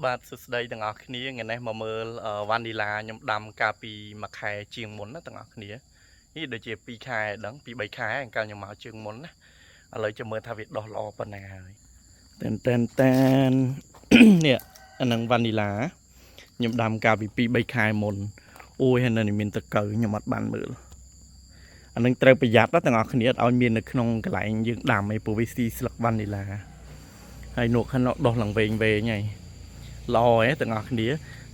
បាទសួស្តីទាំងអស់គ្នាថ្ងៃនេះមកមើលវ៉ានីឡាខ្ញុំដាំកាលពីមួយខែជាងមុនណាទាំងអស់គ្នានេះដូចជា2ខែដឹងពី3ខែអង្កលខ្ញុំមកជាងមុនណាឥឡូវចាំមើលថាវាដុះល្អប៉ុណ្ណាហើយតែន នេះអានឹងវ៉ានីឡាខ្ញុំដាំកាលពី2 3ខែមុនអូយហើយនៅនេះមានតកៅខ្ញុំអត់បានមើលអានឹងត្រូវប្រយ័ត្នណាទាំងអស់គ្នាអត់ឲ្យមាននៅក្នុងកន្លែងយើងដាំឯព្រោះវាស៊ីស្លឹកវ៉ានីឡាហើយនោះខាងនោះដុះឡើងវែងហើយល្អហ៎ទាំងអស់គ្នា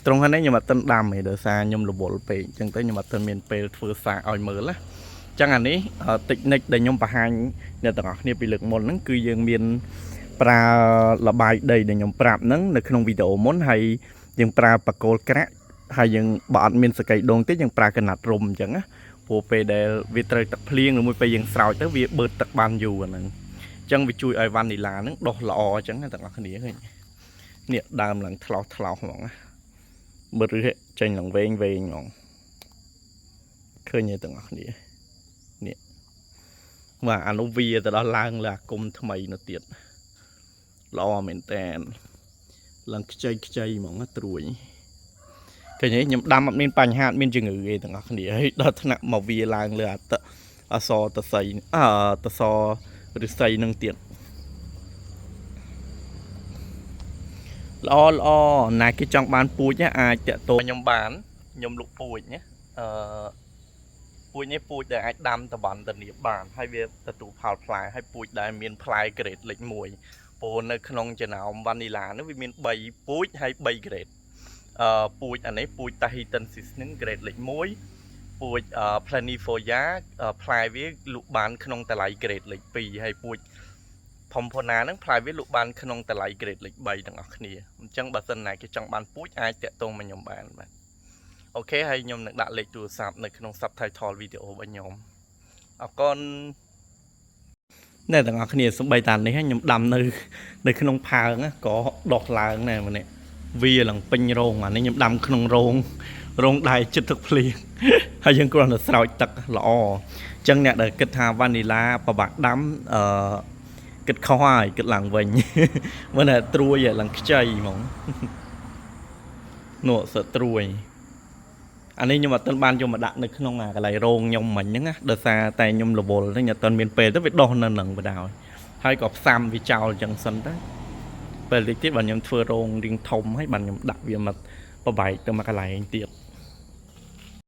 ត្រង់ហ្នឹងខ្ញុំអត់ទាន់ដាំទេដោយសារខ្ញុំរវល់ពេកអញ្ចឹងទៅខ្ញុំអត់ទាន់មានពេលធ្វើសាកឲ្យមើលណាអញ្ចឹងអានេះតិចនិចដែលខ្ញុំបង្ហាញអ្នកទាំងអស់គ្នាពីលើកមុនហ្នឹងគឺយើងមានប្រើលបាយដីដែលខ្ញុំប្រាប់ហ្នឹងនៅក្នុងវីដេអូមុនហើយយើងប្រើបកគោលក្រាក់ហើយយើងបើអត់មានសកៃដូងទេយើងប្រើកណាត់រុំអញ្ចឹងណាព្រោះពេលដែលវាត្រូវទឹកភ្លៀងឬមួយពេលយើងស្រោចទៅវាបឺតទឹកបានយូរអាហ្នឹងអញ្ចឹងវាជួយឲ្យវ៉ានីឡាហ្នឹងដុះល្អអញ្ចឹងទាំងអស់គ្នាឃើញនេះដើមឡើងថ្លោហ្មងណាមើលឬចេញឡើងវែងហ្មងឃើញទេទាំងអស់គ្នានេះបាទអានោះវាទៅដល់ឡើងលើអាគុំថ្មីនោះទៀតល្អមែនតែនឡើងខ្ចីហ្មងត្រួយឃើញទេខ្ញុំដាំអត់មានបញ្ហាអត់មានជំងឺទេទាំងអស់គ្នាហើយដល់ថ្នាក់មកវាឡើងលើអសតស័យតសឫស្សីនឹងទៀតល្អណាគេចង់បានពូជអាចតាក់ទងខ្ញុំបានខ្ញុំលក់ពូជណាពូជនេះពូជដែលអាចដាំតបន់តនៀបបានហើយវាទទួលផលផ្លែហើយពូជដែលមានផ្លែក្រេតលេខ1ព្រោះនៅក្នុងចំណោមវ៉ានីឡានោះវាមាន3ពូជហើយ3ក្រេតពូជអានេះពូជ Tahitensis នឹងក្រេតលេខ1ពូជ Planifolia ផ្លែវាលក់បានក្នុងតម្លៃក្រេតលេខ2ហើយពូជផុំផូណាហ្នឹងផ្លែវាលក់បានក្នុងតម្លៃក្រេតលេខ3ទាំងអស់គ្នាអញ្ចឹងបើសិនណាគេចង់បានពូជអាចតាក់ទងមកខ្ញុំបានបាទអូខេហើយខ្ញុំនឹងដាក់លេខទូរស័ព្ទនៅក្នុង subtitle វីដេអូរបស់ខ្ញុំអរគុណអ្នកទាំងអស់គ្នាសម្បីតានេះខ្ញុំដាំនៅក្នុងផើងក៏ដុះឡើងដែរម្នាក់វាឡើងពេញរោងអានេះខ្ញុំដាំក្នុងរោងដែរចិត្តទឹកភ្លៀងហើយយើងគ្រាន់តែស្រោចទឹកល្អអញ្ចឹងអ្នកដែលគិតថាវ៉ានីឡាពិបាកដាំគិតខុសហើយគិតឡើងវិញមើលតែត្រួយឡើងខ្ចីហ្មងនោះសើត្រួយអានេះខ្ញុំអត់ទាន់បានយកមកដាក់នៅក្នុងកន្លែងរោងខ្ញុំមិញហ្នឹងណាដោយសារតែខ្ញុំរវល់ហ្នឹងអត់ទាន់មានពេលទៅវាដុះនៅនឹងបណ្ដោយហើយក៏ផ្សាំវាចោលអញ្ចឹងសិនទៅពេលតិចទៀតបើខ្ញុំធ្វើរោងរៀងធំហើយបានខ្ញុំដាក់វាមកប្របែកទៅមកកន្លែងទៀត